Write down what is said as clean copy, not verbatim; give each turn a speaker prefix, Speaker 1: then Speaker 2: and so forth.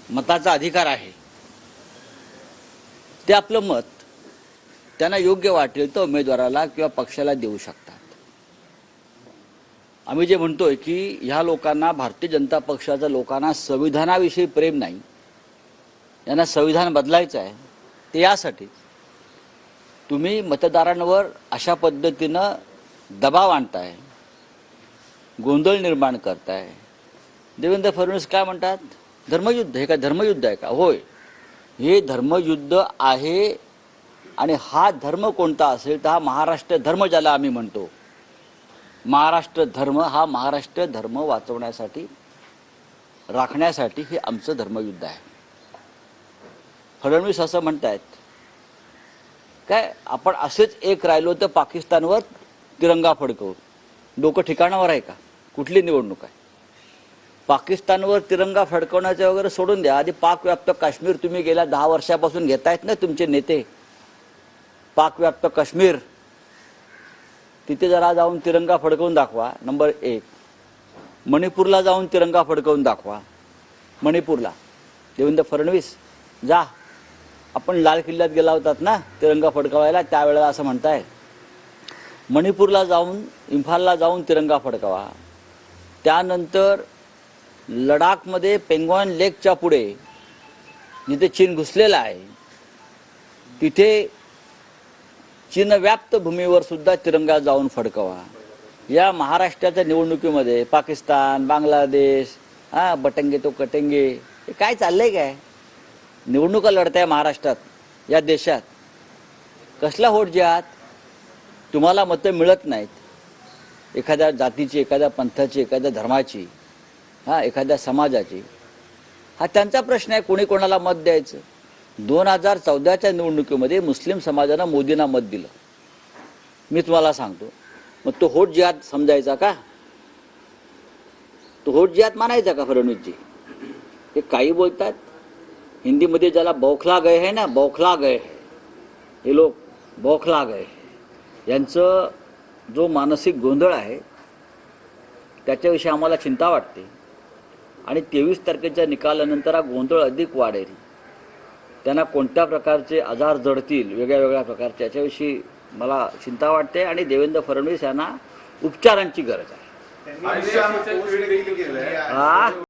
Speaker 1: मताचा अधिकार आहे, ते आपलं मत त्यांना योग्य वाटेल तर उमेदवाराला किंवा पक्षाला देऊ शकतात. आम्ही जे म्हणतोय की ह्या लोकांना, भारतीय जनता पक्षाच्या लोकांना संविधानाविषयी प्रेम नाही, यांना संविधान बदलायचं आहे, ते यासाठी तुम्ही मतदारांवर अशा पद्धतीनं दबाव आणताय, गोंधळ निर्माण करताय. देवेंद्र फडणवीस काय म्हणतात, धर्मयुद्ध. हे काय धर्मयुद्ध आहे का? होय, हे धर्मयुद्ध आहे. आणि हा धर्म कोणता असेल तर हा महाराष्ट्र धर्म, ज्याला आम्ही म्हणतो महाराष्ट्र धर्म, हा महाराष्ट्र धर्म वाचवण्यासाठी, राखण्यासाठी हे आमचं धर्मयुद्ध आहे. फडणवीस असं म्हणतायत काय, आपण असेच एक राहिलो तर पाकिस्तानवर तिरंगा फडकवू. डोकं ठिकाणावर आहे का? कुठली निवडणूक आहे? पाकिस्तानवर तिरंगा फडकवण्याचं वगैरे सोडून द्या. आधी पाकव्याप्त काश्मीर तुम्ही गेल्या 10 वर्षापासून घेतायत ना तुमचे नेते. पाकव्याप्त काश्मीर, तिथे जरा जाऊन तिरंगा फडकवून दाखवा. नंबर 1. मणिपूरला जाऊन तिरंगा फडकवून दाखवा. मणिपूरला देवेंद्र फडणवीस जा, आपण लाल किल्ल्यात गेला होतात ना तिरंगा फडकवायला, त्यावेळेला असं म्हणताय. मणिपूरला जाऊन, इम्फालला जाऊन तिरंगा फडकवा. त्यानंतर लडाखमध्ये पेंगॉन लेकच्या पुढे जिथे चीन घुसलेला आहे, तिथे चीनव्याप्त भूमीवर सुद्धा तिरंगा जाऊन फडकवा. या महाराष्ट्राच्या निवडणुकीमध्ये पाकिस्तान, बांगलादेश, बटंगे तो कटेंगे, हे काय चाललंय? काय निवडणुका लढताय महाराष्ट्रात, या देशात? कसला होट जिहाद? तुम्हाला मतं मिळत नाहीत एखाद्या जातीची, एखाद्या पंथाची, एखाद्या धर्माची, एखाद्या समाजाची. हा त्यांचा प्रश्न आहे, कोणी कोणाला मत द्यायचं. 2014च्या निवडणुकीमध्ये मुस्लिम समाजानं मोदींना मत दिलं. मी तुम्हाला सांगतो, मग तो होट जिहाद समजायचा का? तो होट जिहाद मानायचा का फडणवीसजी? हे काही बोलतात हिंदीमध्ये, ज्याला बौखला गए है ना, बौखला गए, हे लोक बौखला गए. यांचं जो मानसिक गोंधळ आहे त्याच्याविषयी आम्हाला चिंता वाटते. आणि 23 तारखेच्या निकालानंतर हा गोंधळ अधिक वाढेल. त्यांना कोणत्या प्रकारचे आजार जडतील, वेगळ्या वेगळ्या प्रकारचे, याच्याविषयी मला चिंता वाटते. आणि देवेंद्र फडणवीस यांना उपचारांची गरज आहे.